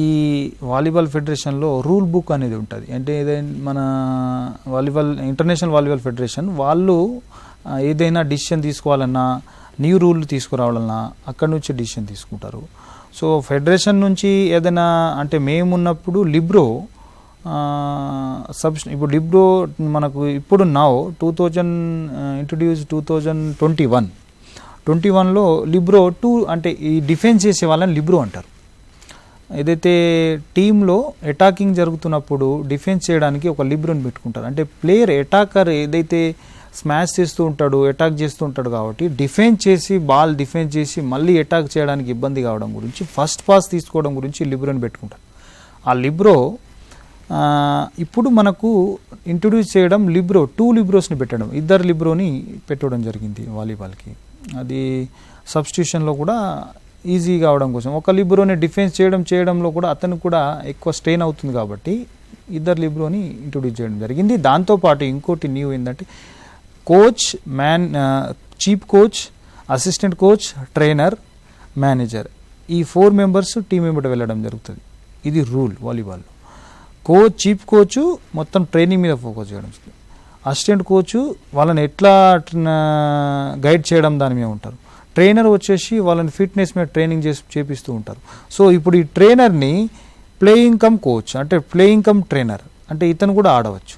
ఈ volleyball ఫెడరేషన్లో rule book అనేది ఉంటుంది. అంటే ఏదైనా మన ఇంటర్నేషనల్ వాలీబాల్ ఫెడరేషన్ వాళ్ళు ఏదైనా డిసిషన్ తీసుకోవాలన్నా, న్యూ రూల్ తీసుకురావాలన్నా అక్కడి నుంచి డిసిషన్ తీసుకుంటారు. సో ఫెడరేషన్ నుంచి ఏదైనా అంటే మేమున్నప్పుడు లిబ్రో ఇప్పుడు లిబ్రో మనకు ఇప్పుడు 2000 ఇంట్రడ్యూస్ 2021లో లిబ్రో 2 అంటే ఈ డిఫెన్స్ చేసే వాళ్ళని లిబ్రో అంటారు. ఏదైతే టీంలో అటాకింగ్ జరుగుతున్నప్పుడు డిఫెన్స్ చేయడానికి ఒక లిబ్రోని పెట్టుకుంటారు. అంటే ప్లేయర్ అటాకర్ ఏదైతే స్మాష్ చేస్తూ ఉంటాడు, అటాక్ చేస్తూ ఉంటాడు కాబట్టి డిఫెన్స్ చేసి మళ్ళీ అటాక్ చేయడానికి ఇబ్బంది కావడం గురించి ఫస్ట్ పాస్ తీసుకోవడం గురించి లిబ్రోని పెట్టుకుంటారు. ఆ లిబ్రో ఇప్పుడు మనకు ఇంట్రడ్యూస్ చేయడం 2 లిబ్రోస్ని పెట్టడం, 2 లిబ్రోని పెట్టడం జరిగింది వాలీబాల్కి. అది సబ్స్టిట్యూషన్లో కూడా ఈజీ కావడం కోసం ఒక లిబ్రోని డిఫెన్స్ చేయడంలో కూడా అతనికి కూడా ఎక్కువ స్ట్రెయిన్ అవుతుంది కాబట్టి 2 లిబ్రోని ఇంట్రడ్యూస్ చేయడం జరిగింది. దాంతోపాటు ఇంకోటి న్యూ ఏంటంటే coach, chief coach, assistant coach, trainer, manager ఈ 4 మెంబర్స్ టీం వెంబడి వెళ్ళడం జరుగుతుంది. ఇది రూల్ వాలీబాల్లో. చీఫ్ కోచ్ మొత్తం ట్రైనింగ్ మీద ఫోకస్ చేయడం, అసిస్టెంట్ కోచ్ వాళ్ళని ఎట్లా గైడ్ చేయడం దాని మీద ఉంటారు, ట్రైనర్ వచ్చేసి వాళ్ళని ఫిట్నెస్ మీద ట్రైనింగ్ చేపిస్తూ ఉంటారు. సో ఇప్పుడు ఈ ట్రైనర్ని ప్లేయింగ్ కమ్ కోచ్ అంటే ప్లేయింగ్ కమ్ ట్రైనర్ అంటే ఇతను కూడా ఆడవచ్చు.